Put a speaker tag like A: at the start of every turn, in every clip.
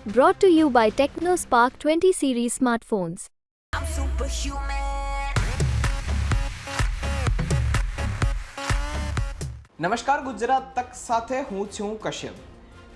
A: Brought to you by TechnoSpark 20 series smartphones.
B: I'm superhuman.
C: નમસ્કાર, ગુજરાત તક સાથે હું છું કશ્યપ.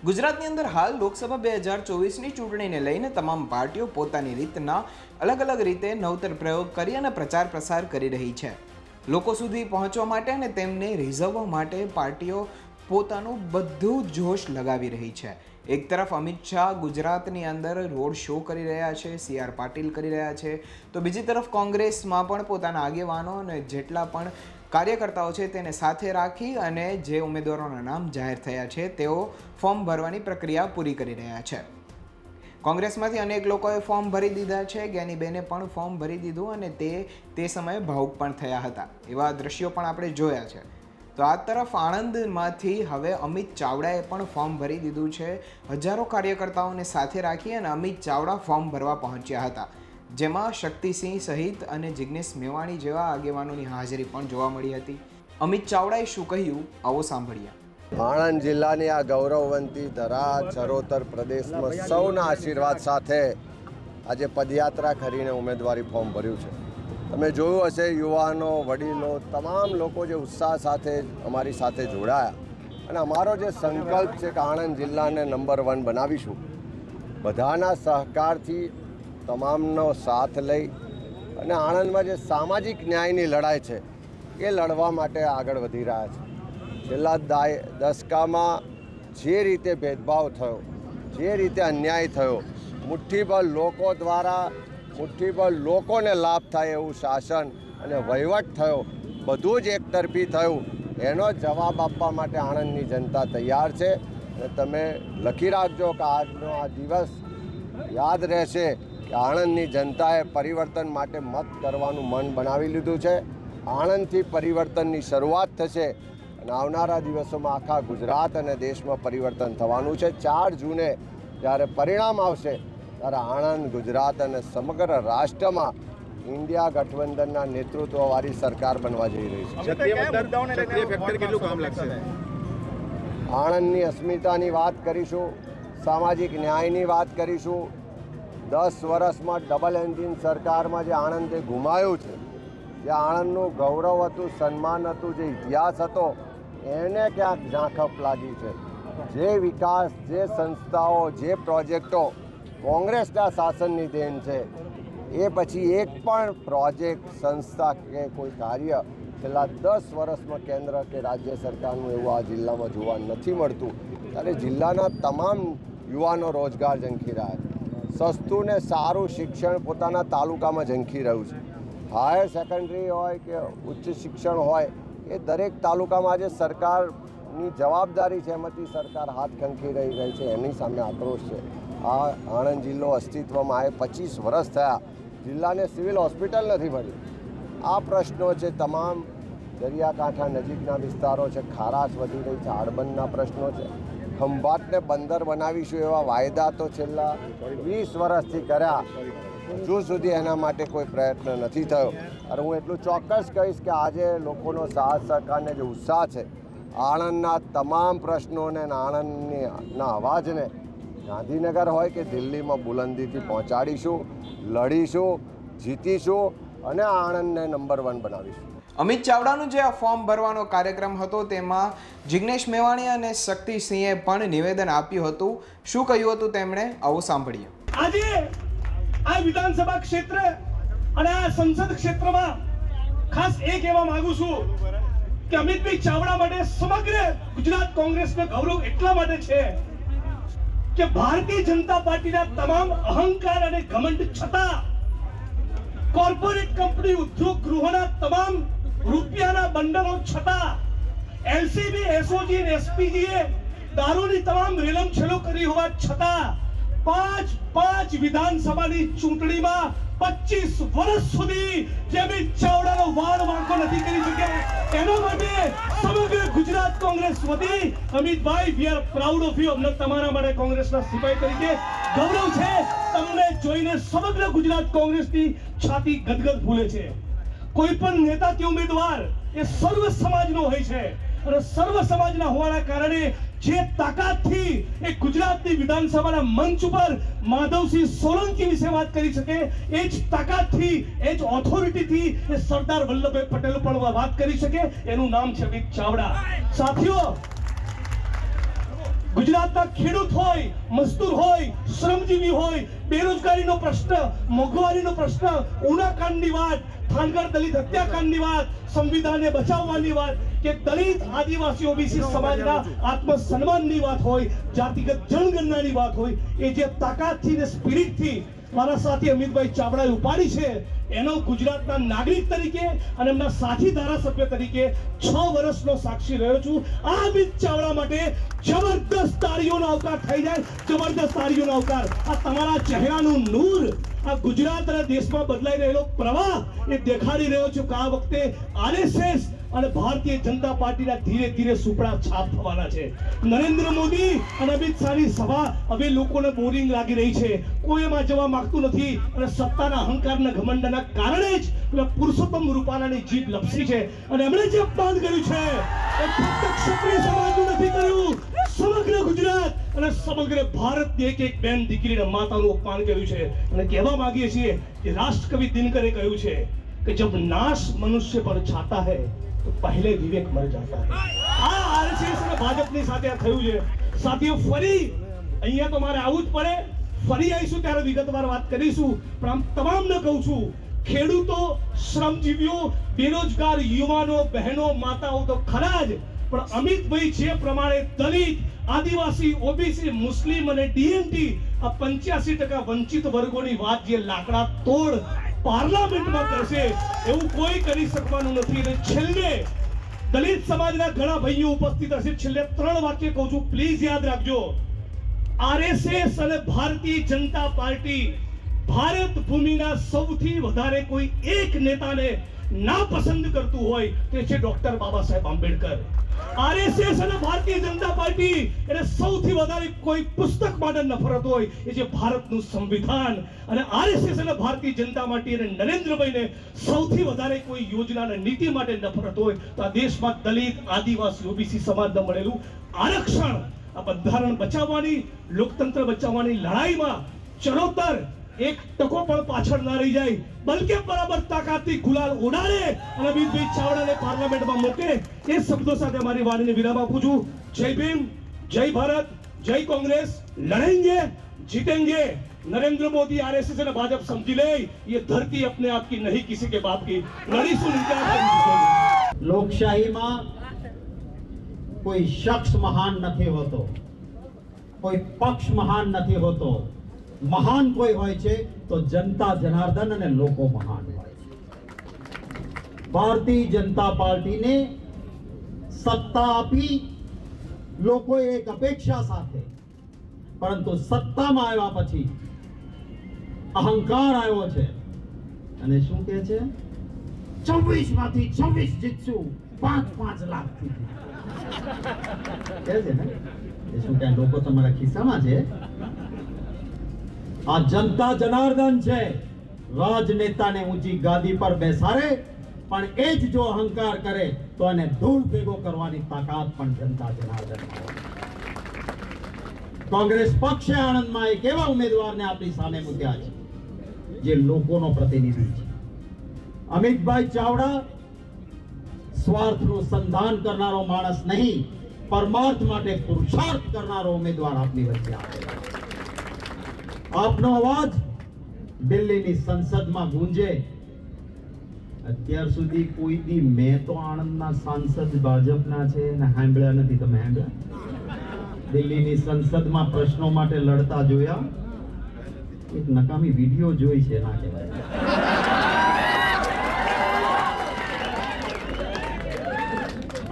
C: ગુજરાતની અંદર હાલ લોકસભા 2024ની ચૂંટણીને લઈને તમામ પાર્ટીઓ પોતાની રીતના અલગ રીતે નવતર પ્રયોગ કરી અને પ્રચાર પ્રસાર કરી રહી છે. લોકો સુધી પહોંચવા માટે અને તેમને રીઝવવા માટે પાર્ટીઓ પોતાનું બધું જોશ લગાવી રહી છે. એક તરફ અમિત શાહ ગુજરાતની અંદર રોડ શો કરી રહ્યા છે, CR પાટીલ કરી રહ્યા છે, તો બીજી તરફ કોંગ્રેસમાં પણ પોતાના આગેવાનો અને જેટલા પણ કાર્યકર્તાઓ છે તેને સાથે રાખી અને જે ઉમેદવારોના નામ જાહેર થયા છે તેઓ ફોર્મ ભરવાની પ્રક્રિયા પૂરી કરી રહ્યા છે. કોંગ્રેસમાંથી અનેક લોકોએ ફોર્મ ભરી દીધા છે. જ્ઞાનીબેને પણ ફોર્મ ભરી દીધું અને તે સમયે ભાવુક પણ થયા હતા. એવા દ્રશ્યો પણ આપણે જોયા છે. તો આ તરફ આણંદમાંથી હવે અમિત ચાવડાએ પણ ફોર્મ ભરી દીધું છે. હજારો કાર્યકર્તાઓને સાથે રાખી અને અમિત ચાવડા ફોર્મ ભરવા પહોંચ્યા હતા, જેમાં શક્તિસિંહ સહિત અને જિગ્નેશ મેવાણી જેવા આગેવાનોની હાજરી પણ જોવા મળી હતી. અમિત ચાવડાએ શું કહ્યું, આવો સાંભળીએ.
D: આણંદ જિલ્લાની આ ગૌરવવંતી ધરા ચરોતર પ્રદેશમાં સૌના આશીર્વાદ સાથે આજે પદયાત્રા કરીને ઉમેદવારી ફોર્મ ભર્યું છે. તમે જોયું હશે, યુવાનો, વડીલો, તમામ લોકો જે ઉત્સાહ સાથે અમારી સાથે જોડાયા અને અમારો જે સંકલ્પ છે કે આણંદ જિલ્લાને નંબર 1 બનાવીશું, બધાના સહકારથી તમામનો સાથ લઈ અને આણંદમાં જે સામાજિક ન્યાયની લડાઈ છે એ લડવા માટે આગળ વધી રહ્યા છે. છેલ્લા દશકામાં જે રીતે ભેદભાવ થયો, જે રીતે અન્યાય થયો, મુઠ્ઠીભર લોકો દ્વારા મુઠ્ઠીભર લોકોને લાભ થાય એવું શાસન અને વહીવટ થયો, બધું જ એકતરફી થયું, એનો જવાબ આપવા માટે આણંદની જનતા તૈયાર છે. અને તમે લખી રાખજો કે આજનો આ દિવસ યાદ રહેશે કે આણંદની જનતાએ પરિવર્તન માટે મત કરવાનું મન બનાવી લીધું છે. આણંદથી પરિવર્તનની શરૂઆત થશે અને આવનારા દિવસોમાં આખા ગુજરાત અને દેશમાં પરિવર્તન થવાનું છે. 4 જૂને જ્યારે પરિણામ આવશે ત્યારે આણંદ, ગુજરાત અને સમગ્ર રાષ્ટ્રમાં ઇન્ડિયા ગઠબંધનના નેતૃત્વવાળી સરકાર બનવા જઈ રહી છે. આણંદની અસ્મિતાની વાત કરીશું, સામાજિક ન્યાયની વાત કરીશું. 10 વર્ષમાં ડબલ એન્જિન સરકારમાં જે આણંદે ગુમાયું છે, જે આણંદનું ગૌરવ હતું, સન્માન હતું, જે ઇતિહાસ હતો, એને ક્યાંક ઝાંખપ લાગી છે. જે વિકાસ, જે સંસ્થાઓ, જે પ્રોજેક્ટો કોંગ્રેસના શાસનની દેન છે, એ પછી એક પણ પ્રોજેક્ટ, સંસ્થા કે કોઈ કાર્ય છેલ્લા 10 વર્ષમાં કેન્દ્ર કે રાજ્ય સરકારનું એવું આ જિલ્લામાં જોવા નથી મળતું. ત્યારે જિલ્લાના તમામ યુવાનો રોજગાર ઝંખી રહ્યા છે. સસ્તું ને સારું શિક્ષણ પોતાના તાલુકામાં ઝંખી રહ્યું છે. હાયર સેકન્ડરી હોય કે ઉચ્ચ શિક્ષણ હોય, એ દરેક તાલુકામાં આજે સરકારની જવાબદારી છે, એમાંથી સરકાર હાથ ખંખી રહી છે. એની સામે આક્રોશ છે. આ આણંદ જિલ્લો અસ્તિત્વમાં આવે 25 વર્ષ થયા, જિલ્લાને સિવિલ હોસ્પિટલ નથી મળી. આ પ્રશ્નો છે. તમામ દરિયાકાંઠા નજીકના વિસ્તારો છે, ખારાશ વધી રહી છે, આડબંધના પ્રશ્નો છે. ખંભાતને બંદર બનાવીશું એવા વાયદા તો છેલ્લા 20 વર્ષથી કર્યા, હજુ સુધી એના માટે કોઈ પ્રયત્ન નથી થયો. અને હું એટલું ચોક્કસ કહીશ કે આજે લોકોનો સાથ સહકારને જે ઉત્સાહ છે, આણંદના તમામ પ્રશ્નોને, આણંદના અવાજને ગાંધીનગર હોય કે દિલ્હીમાં બુલંદીથી પહોંચાડીશું, લડીશું, જીતીશું અને આણંદને નંબર 1 બનાવીશું.
C: અમિત ચાવડાનું જે આ ફોર્મ ભરવાનો કાર્યક્રમ હતો તેમાં જિગ્નેશ મેવાણી અને શક્તિસિંહે પણ નિવેદન આપ્યું હતું. શું કહ્યું હતું તેમણે, આવો સાંભળીએ.
E: આજે આ વિધાનસભા ક્ષેત્ર અને આ સંસદ ક્ષેત્રમાં ખાસ એ કહેવા માંગુ છું કે અમિતભાઈ ચાવડા માટે સમગ્ર ગુજરાત કોંગ્રેસનો ગૌરવ એટલા માટે છે કે ભારતીય જનતા પાર્ટીના તમામ અહંકાર અને ઘમંડ છતાં કોર્પોરેટ કંપની, ઉદ્યોગ ગૃહોના તમામ રૂપિયાના બંડલો છતાં LCB, SOG અને SPG એ દારૂની તમામ રેલમછેલો કરી હોવા છતાં 5 વિધાનસભાની ચૂંટણીમાં 25 વર્ષ સુધી જે અમિત ચાવડાનો વાળ વાંકો નથી કરી શક્યા, એના માટે સમગ્ર ગુજરાત કોંગ્રેસ વતી Amitbhai, we are proud of you. અમને તમારા માટે કોંગ્રેસના સિપાહી તરીકે ગૌરવ છે. તમને જોઈને સમગ્ર ગુજરાત કોંગ્રેસની છાતી ગદગદ ફૂલે છે. કોઈ પણ નેતા કે ઉમેદવાર એ સર્વ સમાજનો હોય છે અને સર્વ સમાજના હોવાના કારણે જે તાકાતથી એ ગુજરાતની વિધાનસભાના મંચ ઉપર માધવસિંહ સોલંકી વિશે વાત કરી શકે, એ જ તાકાતથી, એ જ ઓથોરિટીથી એ સરદાર વલ્લભભાઈ પટેલ પણ વાત કરી શકે, એનું નામ છે અમિત ચાવડા. સાથીઓ, ગુજરાતના ખેડૂત હોય, મજદૂર હોય, શ્રમજીવી હોય, બેરોજગારીનો પ્રશ્ન, મોંઘવારીનો પ્રશ્ન, ઉનાકાંડની વાત, થાનગઢ દલિત હત્યાકાંડની વાત, સંવિધાનને બચાવવાની વાત, કે દલિત આદિવાસી ઓબીસી સમાજના આત્મસન્માનની વાત હોય, જાતિગત જનગણનાની વાત હોય, એ જે તાકાતથી ને સ્પિરિટથી મારા સાથી અમિતભાઈ ચાવડાએ ઉપાડી છે, એનો ગુજરાતના નાગરિક તરીકે અને એમના સાથી ધારાસભ્ય તરીકે 6 વર્ષનો સાક્ષી રહ્યો છું. આ અમિત ચાવડા માટે જબરદસ્ત તાળીઓનો આવકાર થઈ જાય, જબરદસ્ત તાળીઓનો આવકાર. આ તમારા ચહેરાનું નૂર, આ ગુજરાત અને દેશમાં બદલાઈ રહેલો પ્રવાહ એ દેખાડી રહ્યો છે કે આ વખતે આરએસએસ અને ભારતીય જનતા પાર્ટીના ધીરે ધીરે સુપડા છાપ થવાના છે. નરેન્દ્ર મોદી અને અમિત શાહની સભા હવે લોકોને બોરિંગ લાગી રહી છે, કોઈ એમાં જવા માંગતું નથી, અને સત્તાના અહંકારના ઘમંડના કારણે જ પેલા પુરુષોત્તમ રૂપાલાની જીભ લપસી છે. અને એમણે જે અપમાન કર્યું છે એ ફક્ત ક્ષત્રિય સમાજનું નથી કર્યું, સમગ્ર ગુજરાત અને સમગ્ર ભારતની એક એક બેન દીકરીના માતાનું અપમાન કર્યું છે. અને કહેવા માંગીએ છીએ કે રાષ્ટ્રકવિ દિનકરે કહ્યું છે કે જબ નાશ મનુષ્ય પર છાતા હૈ તો પહેલે વિવેક મર જાતા હૈ. આ આરએસએસ અને ભાજપની સાથે આ થયું છે. સાથીઓ, ફરી અહીંયા તો મારે આવવું જ પડે, ફરી આવીશું ત્યારે વિગતવાર વાત કરીશું, પણ આમ તમામને કહું છું, ખેડૂતો, શ્રમજીવીઓ, બેરોજગાર યુવાનો, બહેનો, માતાઓ તો ખરા જ, પણ અમિતભાઈ જે પ્રમાણે દલિત, આદિવાસી, ઓબીસી, મુસ્લિમ અને ડીએનટી આ 85% વંચિત વર્ગોની વાત જે લાકડા તોડ પાર્લામેન્ટમાં કરશે એવું કોઈ કરી શકવાનું નથી. અને છેલ્લે દલિત સમાજના ઘણા ભાઈઓ ઉપસ્થિત હશે, છેલ્લે 3 વાક્ય કહું છું, પ્લીઝ યાદ રાખજો. આરએસએસ અને ભારતીય જનતા પાર્ટી ભારત ભૂમિના સૌથી વધારે કોઈ એક નેતાને નાપસંદ કરતું હોય તે છે ડોક્ટર બાબા સાહેબ આંબેડકર. આરએસએસ અને ભારતીય જનતા પાર્ટી એને સૌથી વધારે કોઈ પુસ્તક માટે નફરત હોય એ છે ભારતનું સંવિધાન. અને આરએસએસ અને ભારતીય જનતા પાર્ટી અને નરેન્દ્રભાઈને સૌથી વધારે કોઈ યોજના અને નીતિ માટે નફરત હોય તો આ દેશમાં દલિત, આદિવાસી, ઓબીસી સમાજને મળેલું આરક્ષણ, આ બંધારણ બચાવવાની, લોકતંત્ર બચાવવાની લડાઈમાં ચરોતર એક ટકો પણ પાછળ ના રહી જાય, બલકે બરાબર તાકાતથી ગુલાલ ઉડાડે અને અમિતભાઈ ચાવડાને પાર્લામેન્ટમાં મૂકે. એ શબ્દો સાથે મારી વાણીને વિરામ આપું છું. જય ભીમ, જય ભારત, જય કોંગ્રેસ, લડેંગે जीतेंगे. नरेंद्र मोदी, आरएसएस और भाजपा समझ ले, ये धरती अपने आप की नहीं किसी के बाप की. लड़ीશું जीतेंगे.
F: લોકશાહીમાં કોઈ શખ્સ મહાન નથી હોતો, કોઈ પક્ષ મહાન નથી હોતો. મહાન કોઈ હોય છે તો જનતા જનાર્દન અને લોકો મહાન હોય છે. ભારતીય જનતા પાર્ટીને સત્તા આપી લોકોએ એક અપેક્ષા સાથે, પરંતુ સત્તામાં આવ્યા પછી અહંકાર આવ્યો છે અને શું કહે છે, 24 માંથી 26 જીતશું, 5-5 લાખથી કહે છે ને. એ શું કે લોકો તમારા ખિસ્સામાં છે? આ જનતા જનાર્દન છે. રાજનેતાને ઊંચી ગાદી પર બેસાડે પણ એ જ જો અહંકાર કરે તો એને ધૂળ ભેગો કરવાની તાકાત પણ જનતા જનાર્દનમાં હોય. કોંગ્રેસ પક્ષે આણંદમાં એક એવા ઉમેદવારને આપણી સામે મૂક્યા છે જે લોકોનો પ્રતિનિધિ છે. અમિતભાઈ ચાવડા સ્વાર્થનું સંધાન કરનારો માણસ નહીં, પરમાર્થ માટે પુરુષાર્થ કરનારો ઉમેદવાર આપની વચ્ચે આવેલા છે. આપનો અવાજ દિલ્હીની સંસદમાં ગુંજે. અત્યાર સુધી કોઈ દી મેં તો આણંદના સાંસદ ભાજપના છે ને સાંભળ્યા નથી. તમે સાંભળ્યા? દિલ્હીની સંસદમાં પ્રશ્નો માટે લડતા જોયા? એક નકામી વિડીયો જોઈ છે, ના કહેવાય.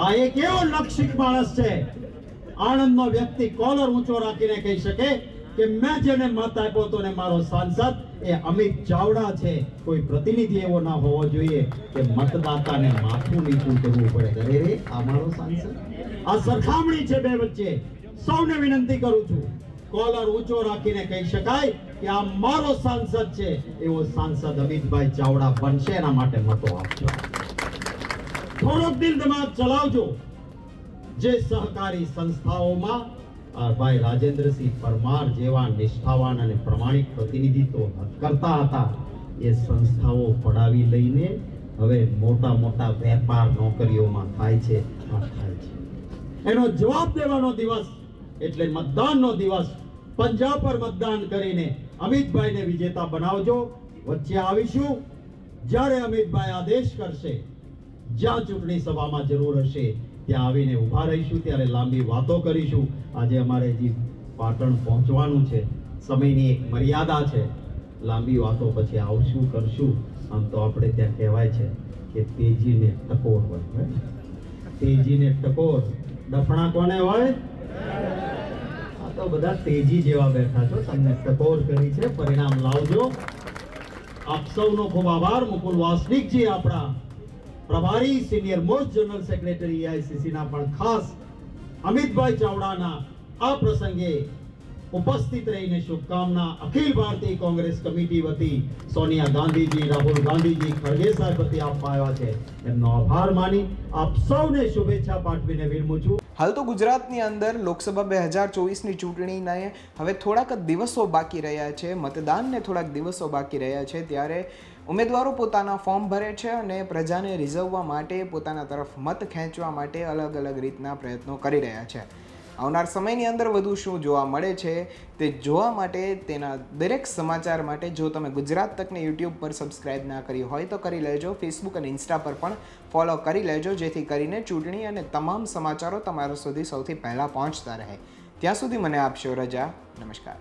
F: આ એક એવો લક્ષિત માણસ છે, આણંદનો વ્યક્તિ કોલર ઊંચો રાખીને કહી શકે કે મેં જેને મત આપ્યો હતો ને મારો સાંસદ એ અમિત ચાવડા છે. કોઈ પ્રતિનિધિ એવો ના હોવો જોઈએ કે મતદાતાને માથું નીચું કરવું પડે. અરે રે, આ મારો સાંસદ. આ સરખામણી છે બે વચ્ચે. સૌને વિનંતી કરું છું, કોલર ઊંચો રાખીને કહી શકાય કે આ મારો સાંસદ છે, એવો સાંસદ અમિતભાઈ ચાવડા બનશે. એના માટે મતો આપજો. થોડોક દિલ દિમાગ ચલાવજો. જે સહકારી સંસ્થાઓમાં ભાઈ રાજેન્દ્રસિંહ પરમાર જેવા નિષ્ઠાવાન અને પ્રમાણિક પ્રતિનિધિત્વ કરતા હતા, એ સંસ્થાઓ પડાવી લઈને હવે મોટા મોટા વેપાર નોકરીઓમાં થાય છે. એનો જવાબ દેવાનો દિવસ એટલે મતદાનનો દિવસ. પંજા પર મતદાન કરીને અમિતભાઈને વિજેતા બનાવજો. વચ્ચે આવીશું જ્યારે અમિતભાઈ આદેશ કરશે, જ્યાં ચૂંટણી સભામાં જરૂર હશે ત્યાં આવીને ઊભા રહીશું, ત્યારે લાંબી વાતો કરીશું. આજે અમારે જે પાટણ પહોંચવાનું છે, સમયની એક મર્યાદા છે. લાંબી વાતો પછી આવશું કરશું. આમ તો આપણે ત્યાં કહેવાય છે કે તેજીને ટકોર હોય, તેજીને ટકોર. ડફણા કોને હોય? આ તો બધા તેજી જેવા બેઠા છો, તમને ટકોર કરી છે. પરિણામ લાવજો. આપ સૌનો ખૂબ આભાર. મુકુલ વાસનિકજી આપણા પ્રભારી senior most general secretary AICC ના પણ ખાસ અમિતભાઈ ચાવડાના આ પ્રસંગે ઉપસ્થિત રહીને શુભકામના અખિલ ભારતીય કોંગ્રેસ કમિટી વતી સોનિયા ગાંધીજી, રાહુલ ગાંધીજી, ખડગે સાહેબ વતી આપવા આવ્યા છે. એમનો આભાર માની આપ સૌને શુભેચ્છા પાઠવીને વિરમું છું.
C: હાલ તો ગુજરાતની અંદર લોકસભા 2024ની ચૂંટણીને હવે થોડાક જ દિવસો બાકી રહ્યા છે, મતદાનને થોડાક દિવસો બાકી રહ્યા છે, ત્યારે ઉમેદવારો પોતાના ફોર્મ ભરે છે અને પ્રજાને રીઝવવા માટે, પોતાના તરફ મત ખેંચવા માટે અલગ અલગ રીતના પ્રયત્નો કરી રહ્યા છે. આવનાર સમયની અંદર વધુ શું જોવા મળે છે તે જોવા માટે, તેના દરેક સમાચાર માટે જો તમે ગુજરાત તકને યુટ્યુબ પર સબસ્ક્રાઈબ ના કરી હોય તો કરી લેજો. ફેસબુક અને ઇન્સ્ટા પર પણ ફોલો કરી લેજો, જેથી કરીને ચૂંટણી અને તમામ સમાચારો તમારા સુધી સૌથી પહેલાં પહોંચતા રહે. ત્યાં સુધી મને આપશો રજા. નમસ્કાર.